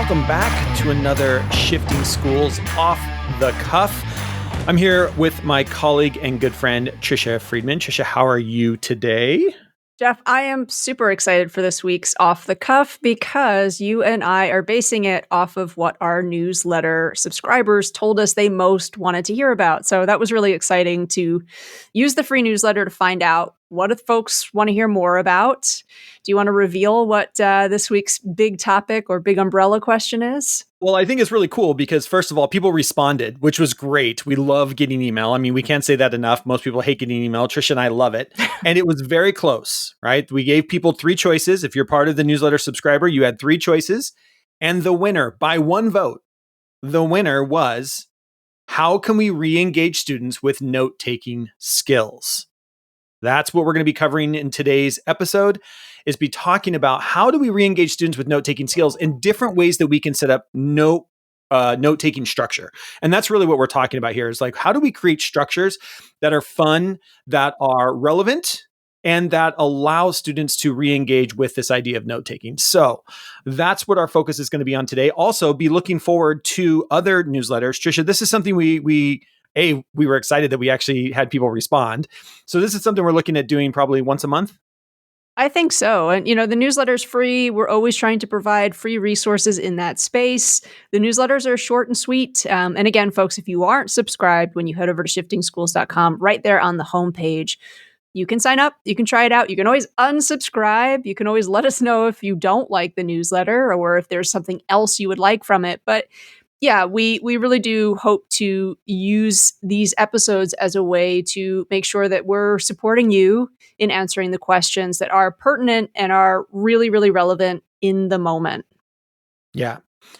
Welcome back to another Shifting Schools Off the Cuff. I'm here with my colleague and good friend, Tricia Friedman. Tricia, how are you today? Jeff, I am super excited for this week's Off the Cuff because you and I are basing it off of what our newsletter subscribers told us they most wanted to hear about. So that was really exciting to use the free newsletter to find out what do folks want to hear more about. Do you want to reveal what this week's big topic or big umbrella question is? Well, I think it's really cool because, first of all, people responded, which was great. We love getting email. I mean, we can't say that enough. Most people hate getting email. Tricia and I love it. And it was very close, right? We gave people 3 choices. If you're part of the newsletter subscriber, you had 3 choices. And the winner, by 1 vote, the winner was, how can we re-engage students with note-taking skills? That's what we're going to be covering in today's episode, is be talking about how do we re-engage students with note-taking skills in different ways that we can set up note-taking structure. And that's really what we're talking about here, is like, how do we create structures that are fun, that are relevant, and that allow students to re-engage with this idea of note-taking. So that's what our focus is going to be on today. Also, be looking forward to other newsletters. Tricia, this is something we were excited that we actually had people respond. So this is something we're looking at doing probably once a month. I think so. And, the newsletter's free. We're always trying to provide free resources in that space. The newsletters are short and sweet. And again, folks, if you aren't subscribed, when you head over to shiftingschools.com, right there on the homepage, you can sign up. You can try it out. You can always unsubscribe. You can always let us know if you don't like the newsletter or if there's something else you would like from it. But yeah, we really do hope to use these episodes as a way to make sure that we're supporting you in answering the questions that are pertinent and are really, really relevant in the moment. Yeah.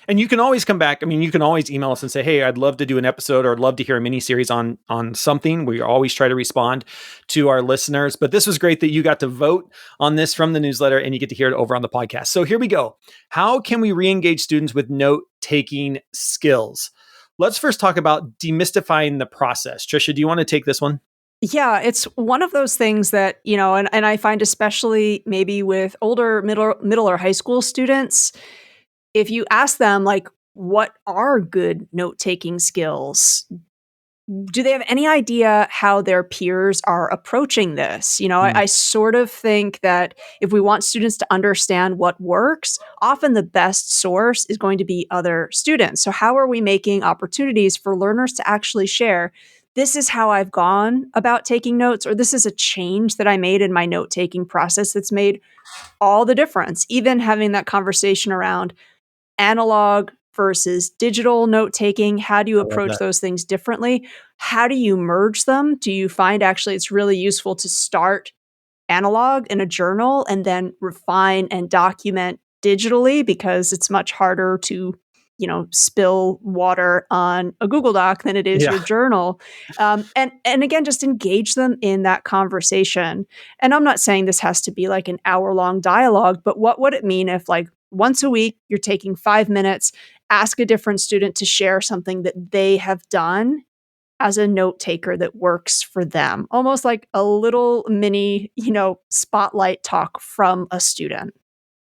And you can always come back. I mean, you can always email us and say, hey, I'd love to do an episode or I'd love to hear a mini series on something. We always try to respond to our listeners. But this was great that you got to vote on this from the newsletter and you get to hear it over on the podcast. So here we go. How can we re-engage students with note-taking skills? Let's first talk about demystifying the process. Tricia, do you want to take this one? Yeah, it's one of those things that, and I find especially maybe with older middle or high school students, if you ask them, like, what are good note-taking skills? Do they have any idea how their peers are approaching this? I sort of think that if we want students to understand what works, often the best source is going to be other students. So how are we making opportunities for learners to actually share, this is how I've gone about taking notes, or this is a change that I made in my note-taking process that's made all the difference. Even having that conversation around analog versus digital note-taking. How do you approach those things differently? How do you merge them? Do you find actually it's really useful to start analog in a journal and then refine and document digitally, because it's much harder to, spill water on a Google Doc than it is your journal. And again, just engage them in that conversation. And I'm not saying this has to be like an hour-long dialogue, but what would it mean if, like, once a week, you're taking 5 minutes, ask a different student to share something that they have done as a note taker that works for them. Almost like a little mini, spotlight talk from a student.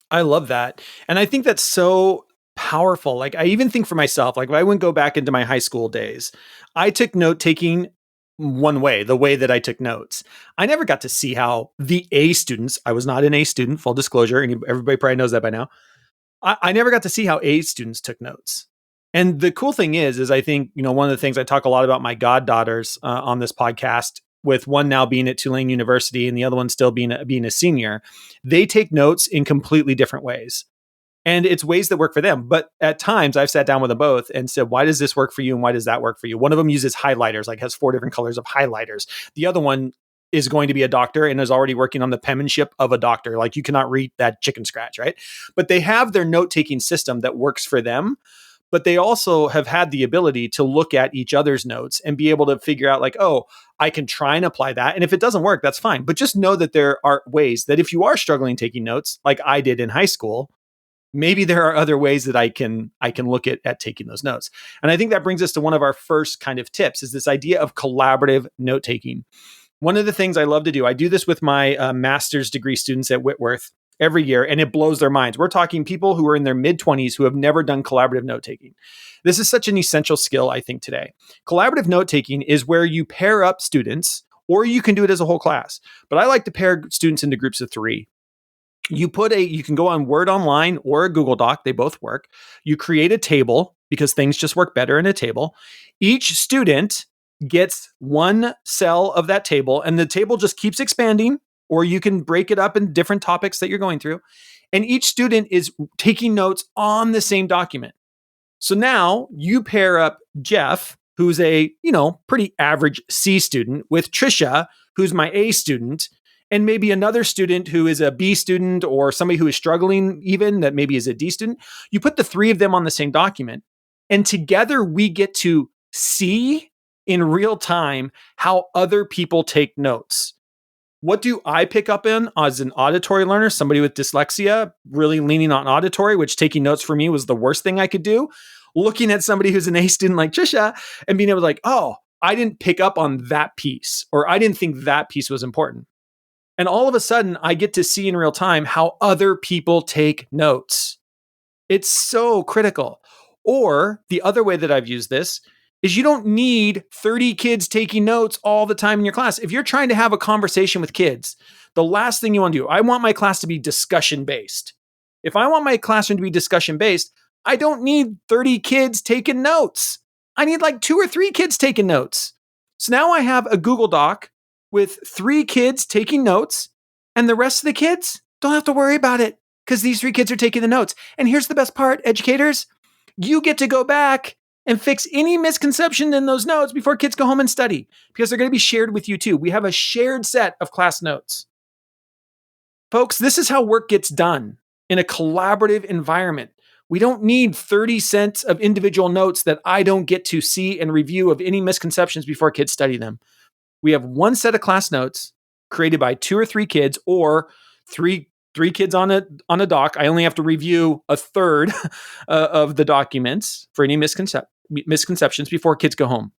I love that. And I think that's so powerful. Like, I even think for myself, like if I wouldn't go back into my high school days, I took note taking one way, the way that I took notes. I never got to see how the A students, I was not an A student, full disclosure, and everybody probably knows that by now. I never got to see how A students took notes. And the cool thing is I think, one of the things I talk a lot about my goddaughters on this podcast, with one now being at Tulane University and the other one still being a senior, they take notes in completely different ways. And it's ways that work for them. But at times I've sat down with them both and said, why does this work for you? And why does that work for you? One of them uses highlighters, like has 4 different colors of highlighters. The other one is going to be a doctor and is already working on the penmanship of a doctor. Like, you cannot read that chicken scratch, right? But they have their note-taking system that works for them. But they also have had the ability to look at each other's notes and be able to figure out, like, oh, I can try and apply that. And if it doesn't work, that's fine. But just know that there are ways that if you are struggling taking notes, like I did in high school, maybe there are other ways that I can look at taking those notes. And I think that brings us to one of our first kind of tips, is this idea of collaborative note taking. One of the things I love to do, I do this with my master's degree students at Whitworth. every year, and it blows their minds. We're talking people who are in their mid-20s who have never done collaborative note taking. This is such an essential skill, I think, today. Collaborative note taking is where you pair up students, or you can do it as a whole class. But I like to pair students into groups of 3. You can go on Word Online or a Google Doc. They both work. You create a table because things just work better in a table. Each student gets one cell of that table, and the table just keeps expanding, or you can break it up in different topics that you're going through. And each student is taking notes on the same document. So now you pair up Jeff, who's a, pretty average C student, with Tricia, who's my A student, and maybe another student who is a B student, or somebody who is struggling even that maybe is a D student. You put the 3 of them on the same document, and together we get to see in real time how other people take notes. What do I pick up in as an auditory learner, somebody with dyslexia, really leaning on auditory, which taking notes for me was the worst thing I could do? Looking at somebody who's an A student like Tricia and being able to oh, I didn't pick up on that piece, or I didn't think that piece was important. And all of a sudden, I get to see in real time how other people take notes. It's so critical. Or the other way that I've used this is you don't need 30 kids taking notes all the time in your class. If you're trying to have a conversation with kids, the last thing you want to do, I want my class to be discussion based. If I want my classroom to be discussion based, I don't need 30 kids taking notes. I need like 2 or 3 kids taking notes. So now I have a Google Doc with 3 kids taking notes, and the rest of the kids don't have to worry about it because these 3 kids are taking the notes. And here's the best part, educators, you get to go back and fix any misconception in those notes before kids go home and study, because they're going to be shared with you too. We have a shared set of class notes. Folks, this is how work gets done in a collaborative environment. We don't need 30 sets of individual notes that I don't get to see and review of any misconceptions before kids study them. We have one set of class notes created by 2 or 3 kids, or three kids on a doc. I only have to review a third of the documents for any misconceptions before kids go home.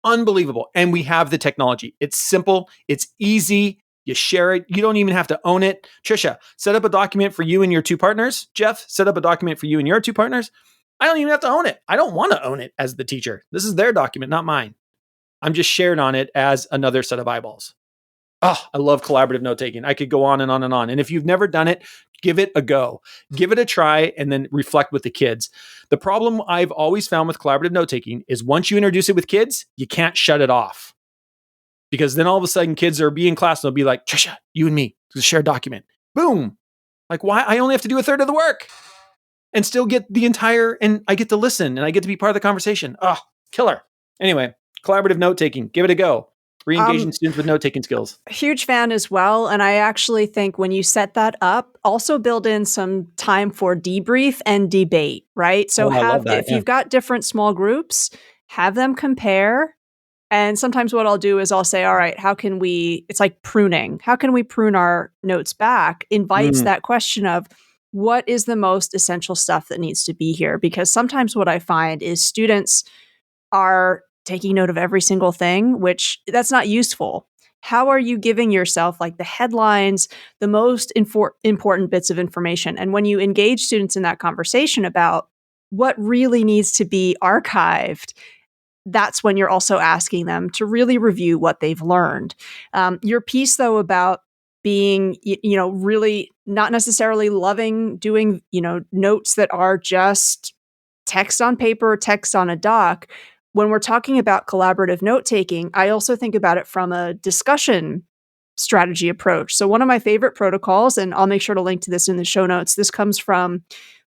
Unbelievable. And we have the technology. It's simple. It's easy. You share it. You don't even have to own it. Tricia, set up a document for you and your 2 partners. Jeff, set up a document for you and your 2 partners. I don't even have to own it. I don't want to own it as the teacher. This is their document, not mine. I'm just shared on it as another set of eyeballs. Oh, I love collaborative note taking. I could go on and on and on. And if you've never done it, give it a go. Give it a try and then reflect with the kids. The problem I've always found with collaborative note taking is once you introduce it with kids, you can't shut it off. Because then all of a sudden kids are being in class and they'll be like, Tricia, you and me, it's a shared document. Boom. Like, why? I only have to do a third of the work and still get the entire, and I get to listen and I get to be part of the conversation. Oh, killer. Anyway, collaborative note taking, give it a go. Re-engaging students with note-taking skills. Huge fan as well. And I actually think when you set that up, also build in some time for debrief and debate, right? So I love that, if you've got different small groups, have them compare. And sometimes what I'll do is I'll say, all right, it's like pruning. How can we prune our notes back? Invites that question of what is the most essential stuff that needs to be here? Because sometimes what I find is students are taking note of every single thing, which that's not useful. How are you giving yourself like the headlines, the most important bits of information? And when you engage students in that conversation about what really needs to be archived, that's when you're also asking them to really review what they've learned. Your piece, though, about being, really not necessarily loving doing, notes that are just text on paper, text on a doc. When we're talking about collaborative note taking, I also think about it from a discussion strategy approach. So one of my favorite protocols, and I'll make sure to link to this in the show notes, this comes from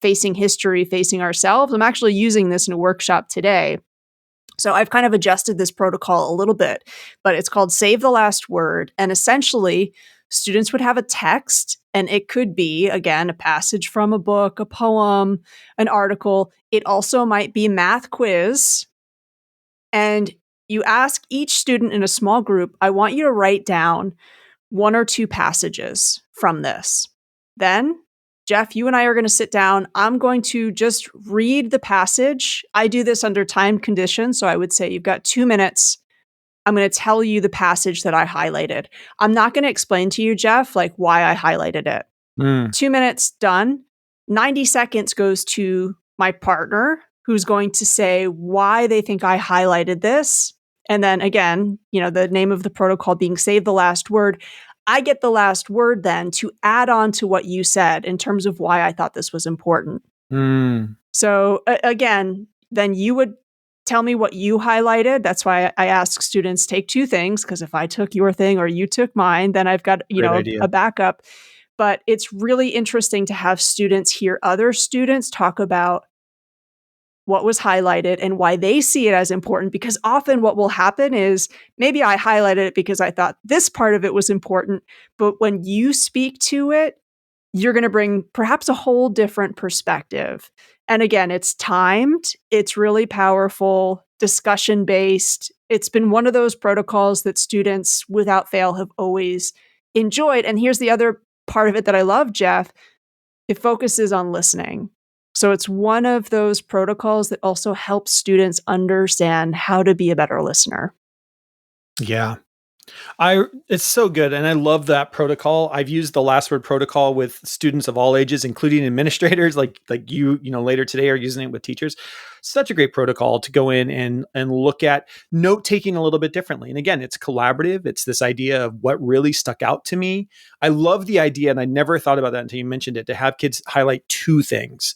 Facing History, Facing Ourselves. I'm actually using this in a workshop today. So I've kind of adjusted this protocol a little bit, but it's called Save the Last Word. And essentially, students would have a text, and it could be, again, a passage from a book, a poem, an article. It also might be math quiz. And you ask each student in a small group, I want you to write down 1 or 2 passages from this. Then, Jeff, you and I are going to sit down. I'm going to just read the passage. I do this under time conditions. So I would say you've got 2 minutes. I'm going to tell you the passage that I highlighted. I'm not going to explain to you, Jeff, like why I highlighted it. Mm. 2 minutes, done. 90 seconds goes to my partner, who's going to say why they think I highlighted this. And then again, the name of the protocol being save the last word. I get the last word then to add on to what you said in terms of why I thought this was important. Mm. So again, then you would tell me what you highlighted. That's why I ask students take two things, because if I took your thing or you took mine, then I've got, Great idea. a backup. But it's really interesting to have students hear other students talk about what was highlighted and why they see it as important, because often what will happen is maybe I highlighted it because I thought this part of it was important, but when you speak to it, you're going to bring perhaps a whole different perspective. And again, it's timed, it's really powerful, discussion based. It's been one of those protocols that students without fail have always enjoyed. And here's the other part of it that I love, Jeff. It focuses on listening. So it's one of those protocols that also helps students understand how to be a better listener. Yeah. It's so good. And I love that protocol. I've used the last word protocol with students of all ages, including administrators like later today are using it with teachers. Such a great protocol to go in and look at note taking a little bit differently. And again, it's collaborative. It's this idea of what really stuck out to me. I love the idea, and I never thought about that until you mentioned it, to have kids highlight two things.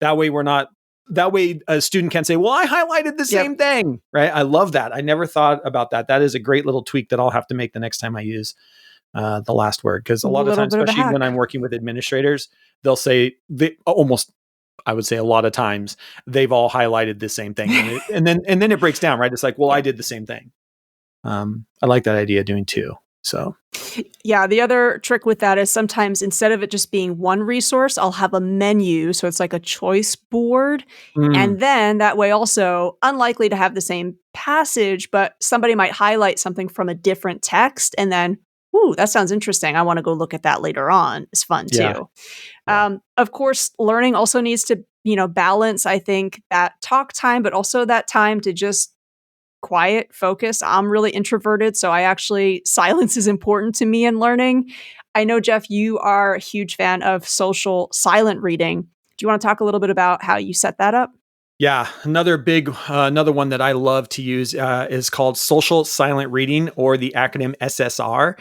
That way a student can say, well, I highlighted the Yep. same thing, right? I love that. I never thought about that. That is a great little tweak that I'll have to make the next time I use the last word. Because a lot of Little times, bit of a especially when hack. I'm working with administrators, they'll say almost, I would say a lot of times, they've all highlighted the same thing. And then it breaks down, right? It's like, well, I Yeah. did the same thing. I like that idea of doing two. So Yeah, the other trick with that is sometimes instead of it just being one resource, I'll have a menu. So it's like a choice board. mm, And then that way, also, unlikely to have the same passage, but somebody might highlight something from a different text. And then, ooh, that sounds interesting. I want to go look at that later on. It's fun yeah, too. yeah. Of course, learning also needs to, balance, I think, that talk time, but also that time to just quiet, focus. I'm really introverted, so I actually silence is important to me in learning. I know, Jeff, you are a huge fan of social silent reading. Do you want to talk a little bit about how you set that up? Yeah, another one that I love to use is called social silent reading, or the acronym SSR.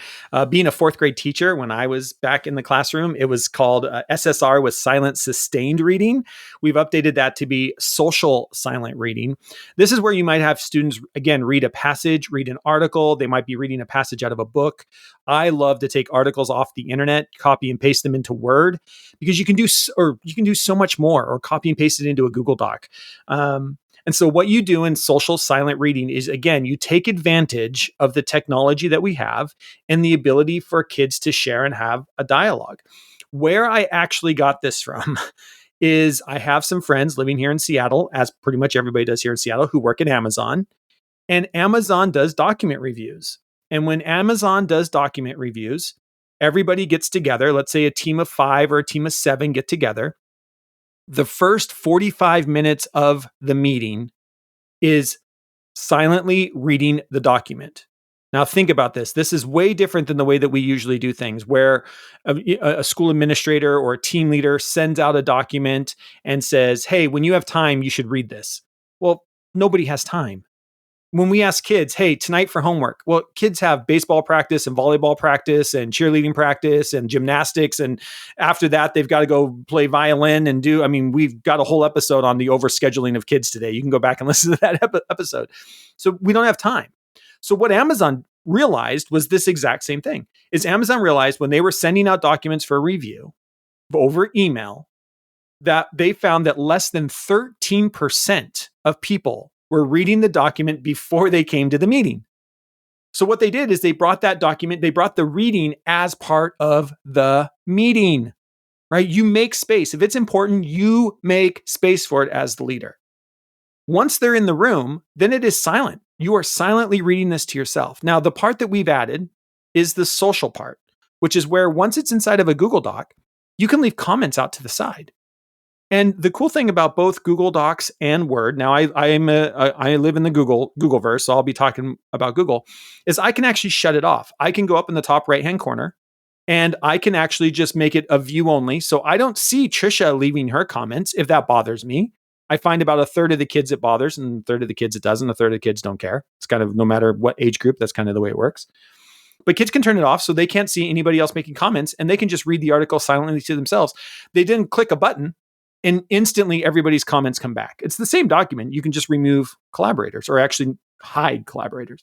Being a fourth grade teacher, when I was back in the classroom, it was called SSR, was silent sustained reading. We've updated that to be social silent reading. This is where you might have students, again, read a passage, read an article. They might be reading a passage out of a book. I love to take articles off the internet, copy and paste them into Word, because you can do so much more, or copy and paste it into a Google Doc. And so what you do in social silent reading is, again, you take advantage of the technology that we have and the ability for kids to share and have a dialogue. Where I actually got this from is, I have some friends living here in Seattle, as pretty much everybody does here in Seattle, who work at Amazon, and Amazon does document reviews. And when Amazon does document reviews, everybody gets together. Let's say a team of 5 or a team of 7 get together. The first 45 minutes of the meeting is silently reading the document. Now, think about this. This is way different than the way that we usually do things, where a school administrator or a team leader sends out a document and says, hey, when you have time, you should read this. Well, nobody has time. When we ask kids, hey, tonight for homework, well, kids have baseball practice and volleyball practice and cheerleading practice and gymnastics. And after that, they've got to go play violin and we've got a whole episode on the overscheduling of kids today. You can go back and listen to that episode. So we don't have time. So what Amazon realized was this exact same thing. Is Amazon realized, when they were sending out documents for review over email, that they found that less than 13% of people were reading the document before they came to the meeting. So what they did is they brought the reading as part of the meeting, right? You make space. If it's important, you make space for it as the leader. Once they're in the room, then it is silent. You are silently reading this to yourself. Now, the part that we've added is the social part, which is where, once it's inside of a Google Doc, you can leave comments out to the side. And the cool thing about both Google Docs and Word, now I live in the Googleverse, so I'll be talking about Google, is I can actually shut it off. I can go up in the top right hand corner And I can actually just make it a view only. So I don't see Tricia leaving her comments if that bothers me. I find about a third of the kids it bothers, and a third of the kids it doesn't. A third of the kids don't care. It's kind of no matter what age group, that's kind of the way it works. But kids can turn it off so they can't see anybody else making comments, and they can just read the article silently to themselves. They didn't click a button and instantly everybody's comments come back. It's the same document. You can just remove collaborators or actually hide collaborators.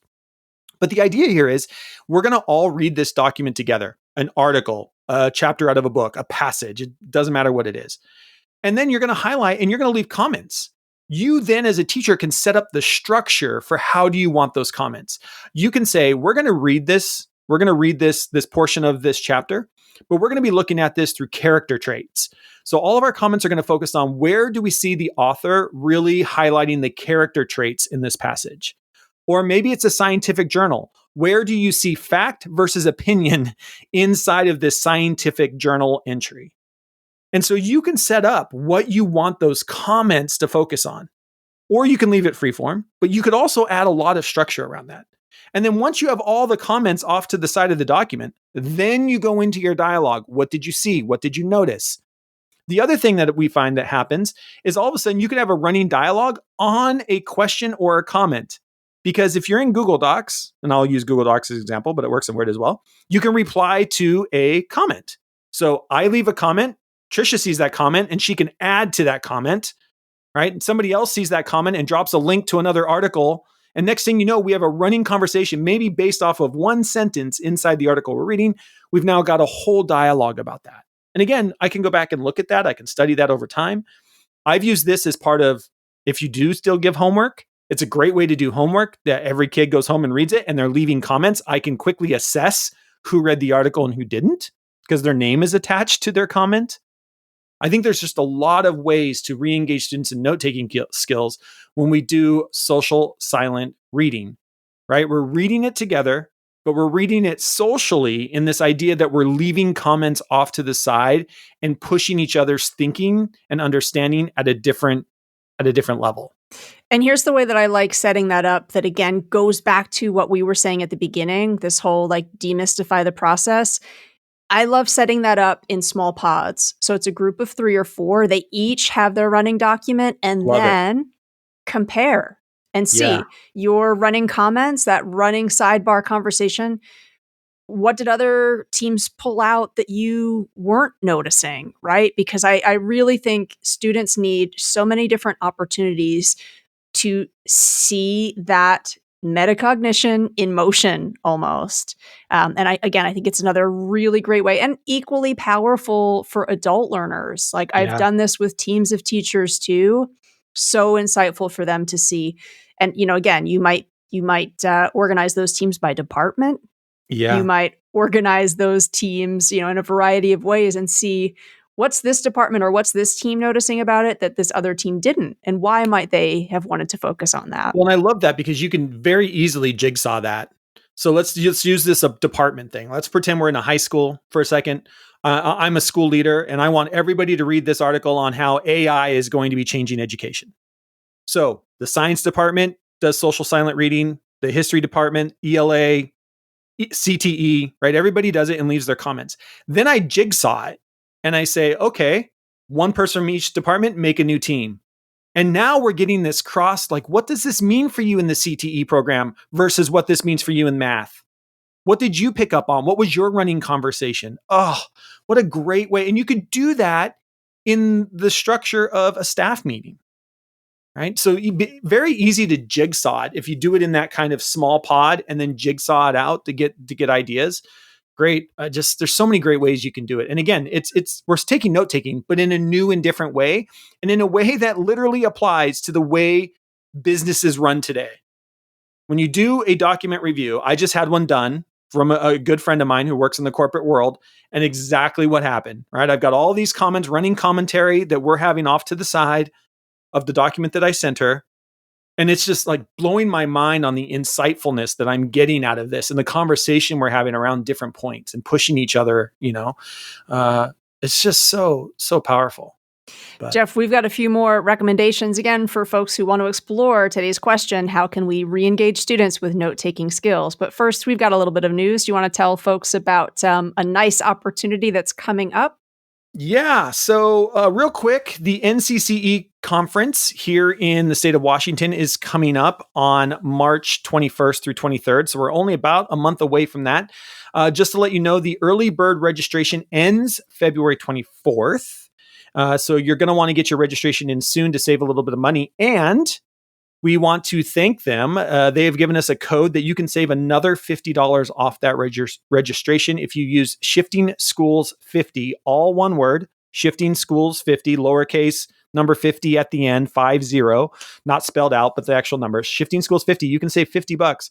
But the idea here is we're going to all read this document together, an article, a chapter out of a book, a passage. It doesn't matter what it is. And then you're going to highlight and you're going to leave comments. You then, as a teacher, can set up the structure for how do you want those comments. You can say, we're going to read this. We're going to read this portion of this chapter, but we're going to be looking at this through character traits. So all of our comments are going to focus on where do we see the author really highlighting the character traits in this passage. Or maybe it's a scientific journal. Where do you see fact versus opinion inside of this scientific journal entry? And so you can set up what you want those comments to focus on. Or you can leave it freeform, but you could also add a lot of structure around that. And then once you have all the comments off to the side of the document, then you go into your dialogue. What did you see? What did you notice? The other thing that we find that happens is all of a sudden you can have a running dialogue on a question or a comment. Because if you're in Google Docs, and I'll use Google Docs as an example, but it works in Word as well, you can reply to a comment. So I leave a comment, Tricia sees that comment, and she can add to that comment, right? And somebody else sees that comment and drops a link to another article. And next thing you know, we have a running conversation, maybe based off of one sentence inside the article we're reading. We've now got a whole dialogue about that. And again, I can go back and look at that. I can study that over time. I've used this as part of, if you do still give homework, it's a great way to do homework that every kid goes home and reads it and they're leaving comments. I can quickly assess who read the article and who didn't because their name is attached to their comment. I think there's just a lot of ways to re-engage students in note-taking skills when we do social silent reading, right? We're reading it together, but we're reading it socially in this idea that we're leaving comments off to the side and pushing each other's thinking and understanding at a different level. And here's the way that I like setting that up that, again, goes back to what we were saying at the beginning, this whole like demystify the process. I love setting that up in small pods. So it's a group of 3 or 4. They each have their running document and Love then compare and see Yeah. your running comments, that running sidebar conversation. What did other teams pull out that you weren't noticing, right? Because I really think students need so many different opportunities to see that metacognition in motion almost. And I think it's another really great way and equally powerful for adult learners. Like I've Yeah. done this with teams of teachers too. So insightful for them to see. And, again, you might organize those teams by department. Yeah. You might organize those teams, in a variety of ways and see what's this department or what's this team noticing about it that this other team didn't, and why might they have wanted to focus on that? Well, and I love that because you can very easily jigsaw that. So let's just use this department thing. Let's pretend we're in a high school for a second. I'm a school leader and I want everybody to read this article on how AI is going to be changing education. So the science department does social silent reading, the history department, ELA, CTE, right? Everybody does it and leaves their comments. Then I jigsaw it and I say, okay, one person from each department, make a new team. And now we're getting this cross, like, what does this mean for you in the CTE program versus what this means for you in math? What did you pick up on? What was your running conversation? Oh, what a great way. And you could do that in the structure of a staff meeting, right? So very easy to jigsaw it if you do it in that kind of small pod and then jigsaw it out to get ideas. Great. There's so many great ways you can do it. And again, we're taking note taking, but in a new and different way, and in a way that literally applies to the way businesses run today. When you do a document review, I just had one done from a good friend of mine who works in the corporate world, and exactly what happened, right? I've got all these comments, running commentary that we're having off to the side of the document that I sent her. And it's just like blowing my mind on the insightfulness that I'm getting out of this and the conversation we're having around different points and pushing each other, it's just so, so powerful. But Jeff, we've got a few more recommendations again for folks who want to explore today's question: how can we re-engage students with note-taking skills? But first, we've got a little bit of news. Do you want to tell folks about a nice opportunity that's coming up? yeah, so real quick, the NCCE conference here in the state of Washington is coming up on March 21st through 23rd. So we're only about a month away from that. Just to let you know, the early bird registration ends February 24th. So you're going to want to get your registration in soon to save a little bit of money. And we want to thank them. They have given us a code that you can save another $50 off that registration if you use Shifting Schools 50, all one word, Shifting Schools 50, lowercase, number 50 at the end, 50, not spelled out, but the actual number. Shifting Schools 50, you can save $50.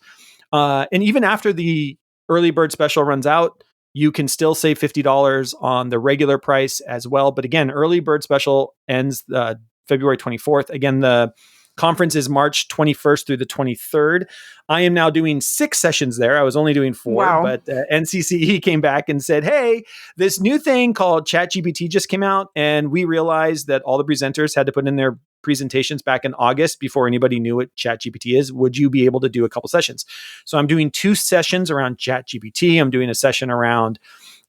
And even after the early bird special runs out, you can still save $50 on the regular price as well. But again, early bird special ends February 24th. Again, the conference is March 21st through the 23rd. I am now doing 6 sessions there. I was only doing 4, Wow. but NCCE came back and said, hey, this new thing called ChatGPT just came out. And we realized that all the presenters had to put in their presentations back in August before anybody knew what ChatGPT is. Would you be able to do a couple sessions? So I'm doing 2 sessions around ChatGPT. I'm doing a session around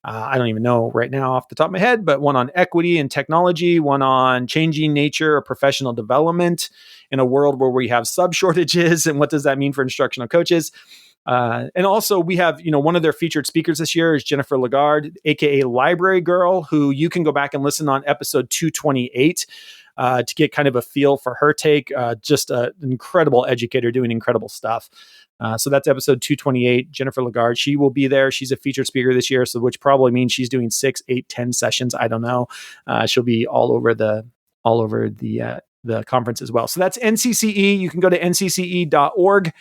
I don't even know right now off the top of my head, but one on equity and technology, one on changing nature or professional development in a world where we have sub shortages, and what does that mean for instructional coaches? And also, we have, one of their featured speakers this year is Jennifer Lagarde, aka Library Girl, who you can go back and listen on episode 228 to get kind of a feel for her take. Just an incredible educator doing incredible stuff. So that's episode 228. Jennifer Lagarde, she will be there. She's a featured speaker this year, so which probably means she's doing 6, 8, 10 sessions. I don't know. She'll be all over the conference as well. So that's NCCE. You can go to ncce.org.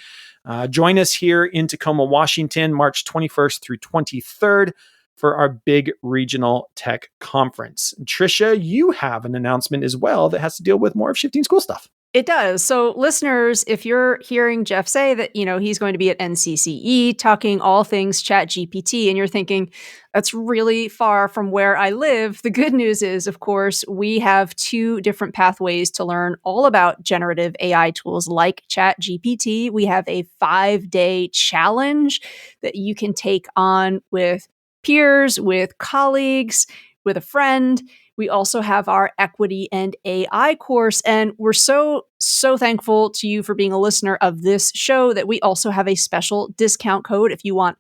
Join us here in Tacoma, Washington, March 21st through 23rd for our big regional tech conference. Tricia, you have an announcement as well that has to deal with more of Shifting School stuff. It does. So listeners, if you're hearing Jeff say that, he's going to be at NCCE talking all things ChatGPT, and you're thinking, that's really far from where I live, the good news is, of course, we have 2 different pathways to learn all about generative AI tools like ChatGPT. We have a 5-day challenge that you can take on with peers, with colleagues, with a friend. We also have our equity and AI course. And we're so thankful to you for being a listener of this show that we also have a special discount code if you want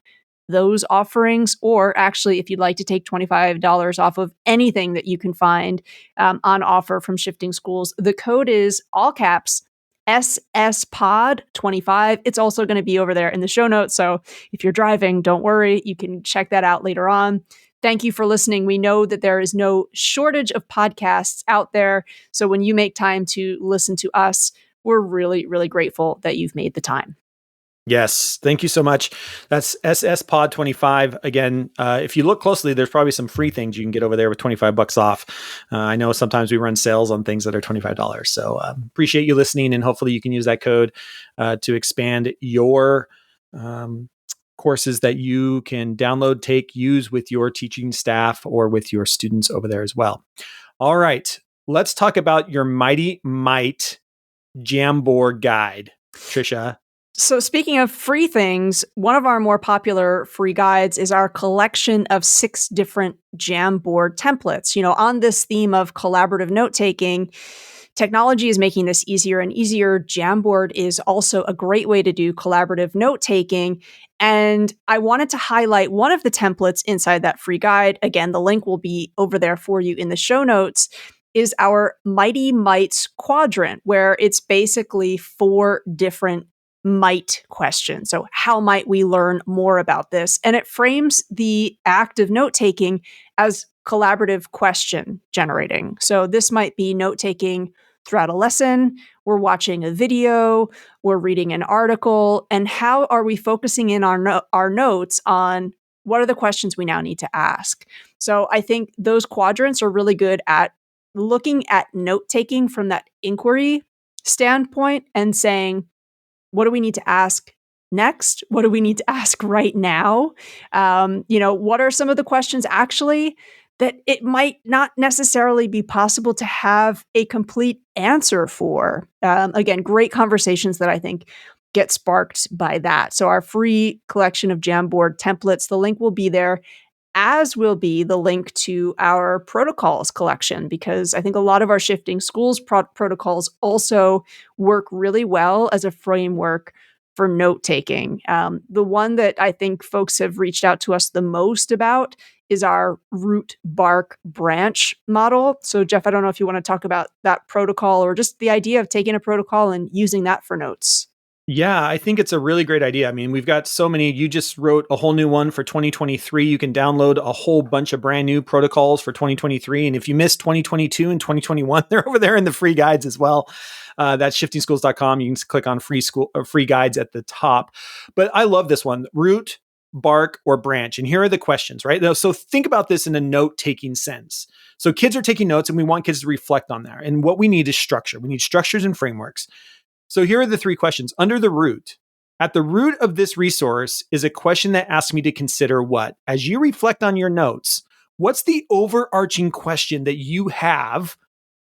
those offerings, or actually if you'd like to take $25 off of anything that you can find on offer from Shifting Schools. The code is all caps SSPOD25. It's also going to be over there in the show notes. So if you're driving, don't worry. You can check that out later on. Thank you for listening. We know that there is no shortage of podcasts out there. So when you make time to listen to us, we're really, really grateful that you've made the time. Yes, thank you so much. That's SS Pod 25. Again, if you look closely, there's probably some free things you can get over there with $25 off. I know sometimes we run sales on things that are $25. So appreciate you listening, and hopefully you can use that code to expand your courses that you can download, take, use with your teaching staff or with your students over there as well. All right, let's talk about your Mighty Might Jamboard guide, Tricia. So speaking of free things, one of our more popular free guides is our collection of 6 different Jamboard templates. On this theme of collaborative note-taking, technology is making this easier and easier. Jamboard is also a great way to do collaborative note-taking. And I wanted to highlight one of the templates inside that free guide. Again, the link will be over there for you in the show notes. Is our Mighty Mites quadrant, where it's basically 4 different might question. So how might we learn more about this? And it frames the act of note-taking as collaborative question generating. So this might be note-taking throughout a lesson, we're watching a video, we're reading an article, and how are we focusing in our notes on what are the questions we now need to ask? So I think those quadrants are really good at looking at note-taking from that inquiry standpoint and saying, what do we need to ask next? What do we need to ask right now? What are some of the questions actually that it might not necessarily be possible to have a complete answer for. Again, great conversations that I think get sparked by that. So our free collection of Jamboard templates, the link will be there, as will be the link to our protocols collection, because I think a lot of our shifting schools protocols also work really well as a framework for note taking. The one that I think folks have reached out to us the most about is our root bark branch model. So, Jeff, I don't know if you want to talk about that protocol or just the idea of taking a protocol and using that for notes. Yeah, I think it's a really great idea. I mean, we've got so many. You just wrote a whole new one for 2023. You can download a whole bunch of brand new protocols for 2023. And if you missed 2022 and 2021, they're over there in the free guides as well. That's shiftingschools.com. You can click on free guides at the top. But I love this one: root, bark, or branch. And here are the questions, right? So think about this in a note taking sense. So kids are taking notes and we want kids to reflect on that. And what we need is structure. We need structures and frameworks. So here are the three questions. Under the root, at the root of this resource is a question that asks me to consider what? As you reflect on your notes, what's the overarching question that you have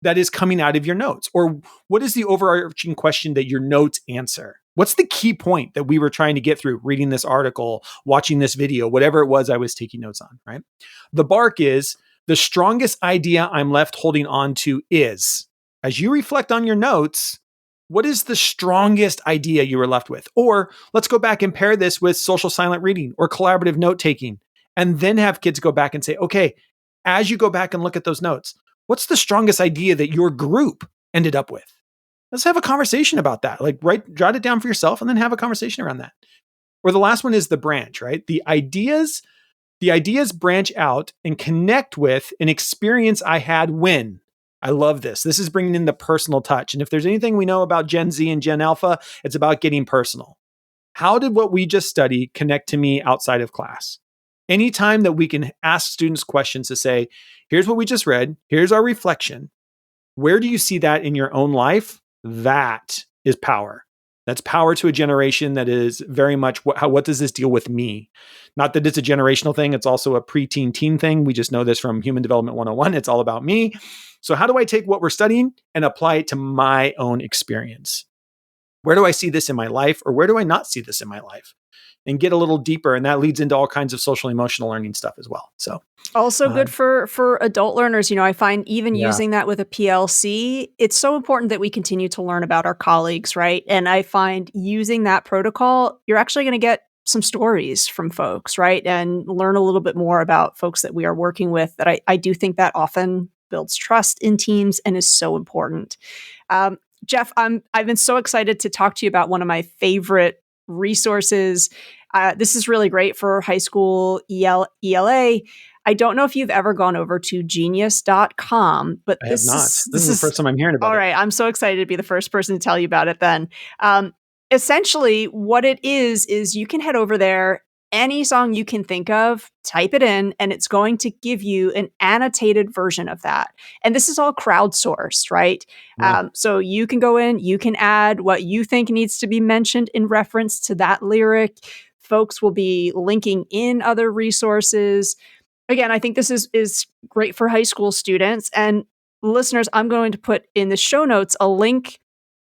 that is coming out of your notes? Or what is the overarching question that your notes answer? What's the key point that we were trying to get through reading this article, watching this video, whatever it was I was taking notes on, right? The bark is the strongest idea I'm left holding on to is, as you reflect on your notes, what is the strongest idea you were left with? Or let's go back and pair this with social silent reading or collaborative note taking, and then have kids go back and say, okay, as you go back and look at those notes, what's the strongest idea that your group ended up with? Let's have a conversation about that. Like jot it down for yourself and then have a conversation around that. Or the last one is the branch, right? The ideas branch out and connect with an experience I had when. I love this. This is bringing in the personal touch. And if there's anything we know about Gen Z and Gen Alpha, it's about getting personal. How did what we just studied connect to me outside of class? Anytime that we can ask students questions to say, here's what we just read, here's our reflection. Where do you see that in your own life? That is power. That's power to a generation that is very much what does this deal with me? Not that it's a generational thing. It's also a preteen teen thing. We just know this from Human Development 101. It's all about me. So how do I take what we're studying and apply it to my own experience? Where do I see this in my life, or where do I not see this in my life? And get a little deeper. And that leads into all kinds of social emotional learning stuff as well. So Also good for adult learners. I find even yeah, using that with a PLC, it's so important that we continue to learn about our colleagues, right? And I find using that protocol, you're actually going to get some stories from folks, right? And learn a little bit more about folks that we are working with, that I do think that often builds trust in teams and is so important. Jeff, I've been so excited to talk to you about one of my favorite resources. This is really great for high school ELA. I don't know if you've ever gone over to genius.com, but I have this not. is This this is the is first time I'm hearing about all it. right. I'm so excited to be the first person to tell you about it then. Essentially, what it is you can head over there, any song you can think of, type it in, and it's going to give you an annotated version of that. And this is all crowdsourced, right? Yeah. So you can go in, you can add what you think needs to be mentioned in reference to that lyric. Folks will be linking in other resources. Again, I think this is great for high school students. And listeners, I'm going to put in the show notes a link.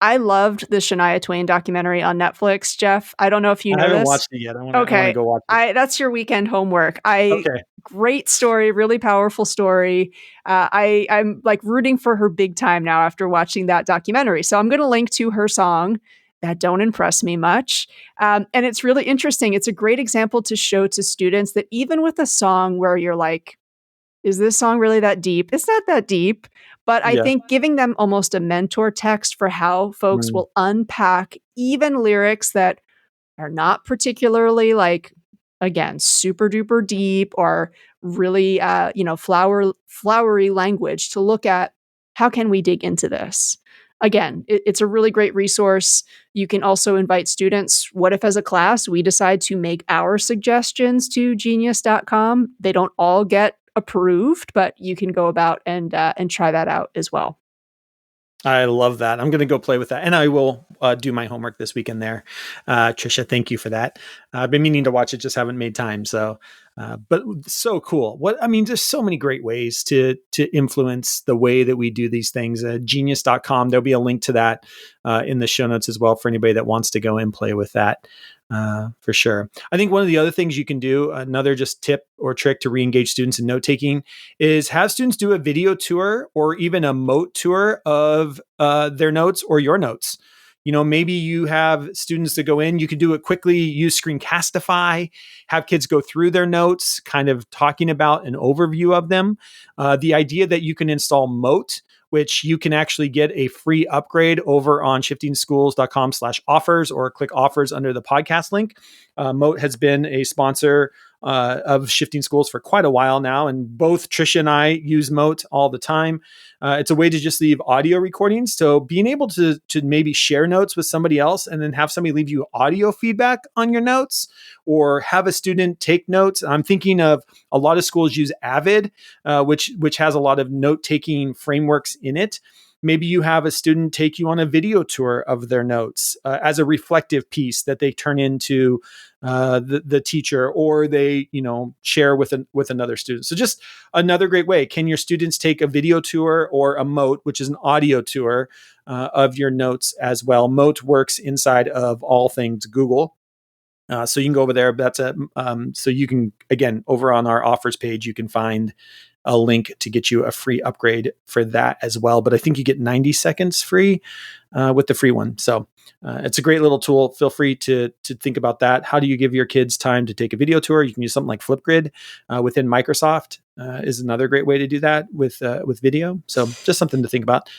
I loved the Shania Twain documentary on Netflix, Jeff. I don't know if you I know haven't this. watched it yet. I want to Okay. go watch it. I That's your weekend homework. Okay. Great story, really powerful story. I'm like rooting for her big time now after watching that documentary. So I'm going to link to her song that don't impress me much. And it's really interesting. It's a great example to show to students that even with a song where you're like, is this song really that deep? It's not that deep. But I Yeah. think giving them almost a mentor text for how folks Mm. will unpack even lyrics that are not particularly like, again, super duper deep or really flowery language, to look at how can we dig into this. Again, it's a really great resource. You can also invite students. What if as a class we decide to make our suggestions to genius.com? They don't all get approved, but you can go about and try that out as well. I love that. I'm going to go play with that. And I will do my homework this weekend there. Tricia, thank you for that. I've been meaning to watch it, just haven't made time. So, but so cool. There's so many great ways to influence the way that we do these things. Genius.com. There'll be a link to that in the show notes as well for anybody that wants to go and play with that. For sure. I think one of the other things you can do, another just tip or trick to re-engage students in note taking, is have students do a video tour or even a moat tour of their notes or your notes. Maybe you have students that go in, you can do it quickly, use Screencastify, have kids go through their notes, kind of talking about an overview of them. The idea that you can install Moat, which you can actually get a free upgrade over on shiftingschools.com/offers, or click offers under the podcast link. Moat has been a sponsor of Shifting Schools for quite a while now, and both Tricia and I use Moat all the time. It's a way to just leave audio recordings. So being able to maybe share notes with somebody else and then have somebody leave you audio feedback on your notes, or have a student take notes. I'm thinking of a lot of schools use Avid, which has a lot of note-taking frameworks in it. Maybe you have a student take you on a video tour of their notes as a reflective piece that they turn into the teacher, or they share with another student. So just another great way. Can your students take a video tour or a Moat, which is an audio tour of your notes as well? Moat works inside of all things Google. So you can go over there. So you can, again, over on our offers page, you can find a link to get you a free upgrade for that as well. But I think you get 90 seconds free with the free one. So it's a great little tool. Feel free to think about that. How do you give your kids time to take a video tour? You can use something like Flipgrid within Microsoft is another great way to do that with video. So just something to think about.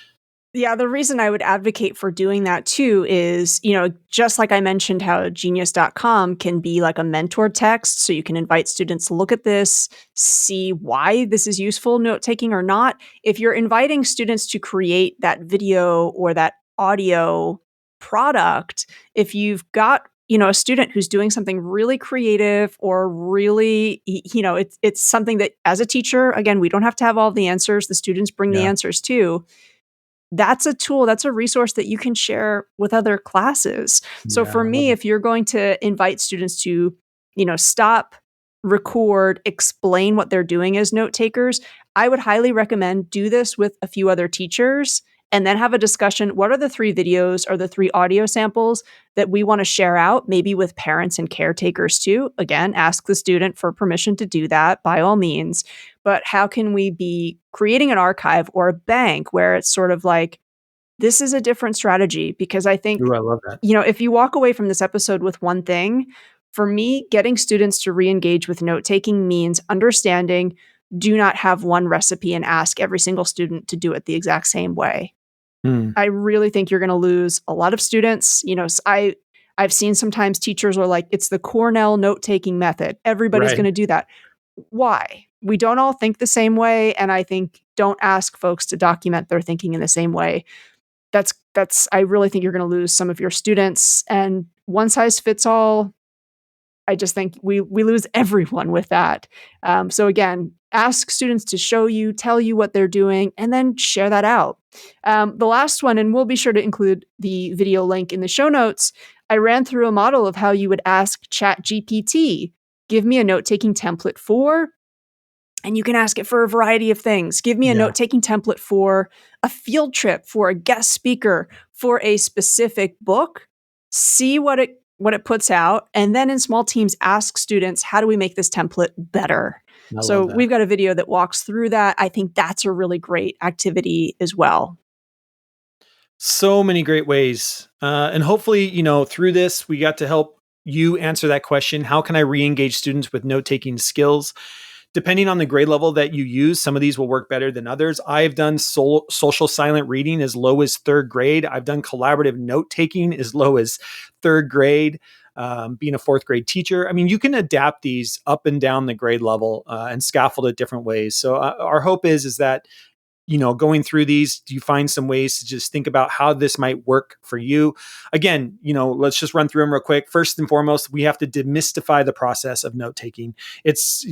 Yeah, the reason I would advocate for doing that too is, just like I mentioned how genius.com can be like a mentor text. So you can invite students to look at this, see why this is useful note taking or not. If you're inviting students to create that video or that audio product, if you've got a student who's doing something really creative or really, it's something that as a teacher, again, we don't have to have all the answers. The students bring the Yeah. answers too. That's a tool, that's a resource that you can share with other classes. So Yeah, for I love me, it. if you're going to invite students to, stop, record, explain what they're doing as note takers, I would highly recommend do this with a few other teachers and then have a discussion. What are the 3 videos or the 3 audio samples that we want to share out, maybe with parents and caretakers too? Again, ask the student for permission to do that by all means. But how can we be creating an archive or a bank where it's sort of like, this is a different strategy? Because I think, Ooh, I love that. if you walk away from this episode with one thing, for me, getting students to re-engage with note taking means understanding, do not have one recipe and ask every single student to do it the exact same way. Hmm. I really think you're going to lose a lot of students. I've seen sometimes teachers are like, it's the Cornell note taking method. Everybody's Right. going to do that. Why? We don't all think the same way, and I think don't ask folks to document their thinking in the same way. I really think you're going to lose some of your students, and one size fits all. I just think we lose everyone with that. So again, ask students to show you, tell you what they're doing, and then share that out. The last one, and we'll be sure to include the video link in the show notes. I ran through a model of how you would ask ChatGPT, give me a note-taking template for, and you can ask it for a variety of things. Give me a Yeah. note-taking template for a field trip, for a guest speaker, for a specific book. See what it puts out, and then in small teams ask students, how do we make this template better? I So love that. we've got a video that walks through that. I think that's a really great activity as well. So many great ways. And hopefully, through this, we got to help you answer that question. How can I re-engage students with note-taking skills? Depending on the grade level that you use, some of these will work better than others. I've done social silent reading as low as 3rd grade. I've done collaborative note-taking as low as 3rd grade. Being a 4th grade teacher, you can adapt these up and down the grade level and scaffold it different ways. So our hope is that going through these, you find some ways to just think about how this might work for you. Again, let's just run through them real quick. First and foremost, we have to demystify the process of note taking. It's,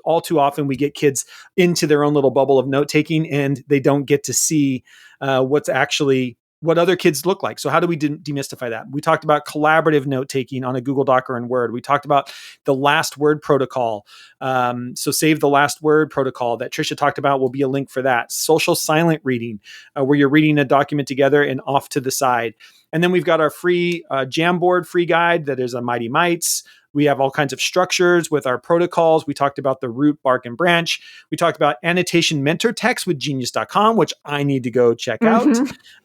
all too often we get kids into their own little bubble of note taking and they don't get to see what's actually what other kids look like. So how do we demystify that? We talked about collaborative note taking on a Google Doc or in Word. We talked about the last word protocol. So save the last word protocol that Tricia talked about will be a link for that. Social silent reading, where you're reading a document together and off to the side. And then we've got our free Jamboard free guide that is a Mighty Mites. We have all kinds of structures with our protocols. We talked about the root, bark, and branch. We talked about annotation mentor text with genius.com, which I need to go check out.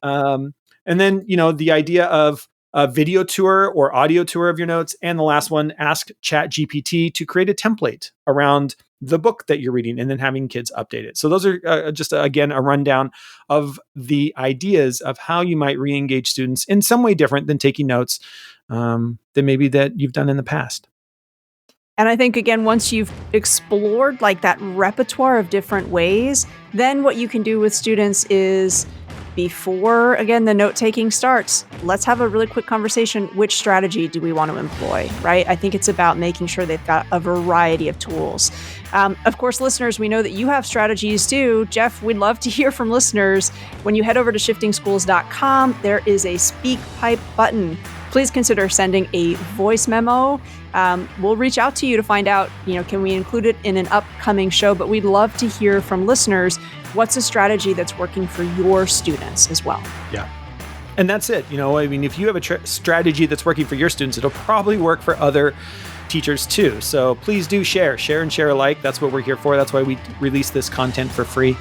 And then, the idea of a video tour or audio tour of your notes. And the last one, ask ChatGPT to create a template around the book that you're reading and then having kids update it. So those are just, again, a rundown of the ideas of how you might re-engage students in some way different than taking notes than maybe that you've done in the past. And I think, again, once you've explored like that repertoire of different ways, then what you can do with students is before, again, the note-taking starts, let's have a really quick conversation. Which strategy do we want to employ, right? I think it's about making sure they've got a variety of tools. Of course, listeners, we know that you have strategies too. Jeff, we'd love to hear from listeners. When you head over to shiftingschools.com, there is a speak pipe button. Please consider sending a voice memo. We'll reach out to you to find out, can we include it in an upcoming show? But we'd love to hear from listeners. What's a strategy that's working for your students as well? Yeah. And that's it. If you have a strategy that's working for your students, it'll probably work for other teachers too. So please do share and share alike. That's what we're here for. That's why we release this content for free.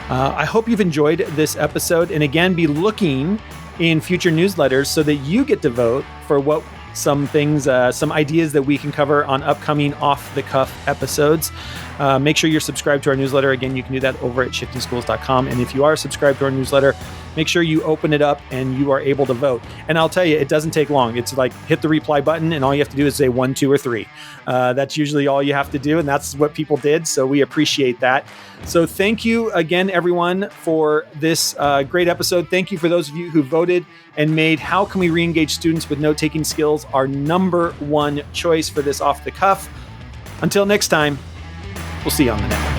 I hope you've enjoyed this episode. And again, be looking in future newsletters so that you get to vote for what some things, some ideas that we can cover on upcoming off-the-cuff episodes. Make sure you're subscribed to our newsletter. Again, you can do that over at shiftingschools.com. And if you are subscribed to our newsletter, make sure you open it up and you are able to vote. And I'll tell you, it doesn't take long. It's like hit the reply button and all you have to do is say 1, 2, or 3. That's usually all you have to do. And that's what people did. So we appreciate that. So thank you again, everyone, for this great episode. Thank you for those of you who voted and made How Can We Re-Engage Students with Note-Taking Skills our number one choice for this off the cuff. Until next time, we'll see you on the net.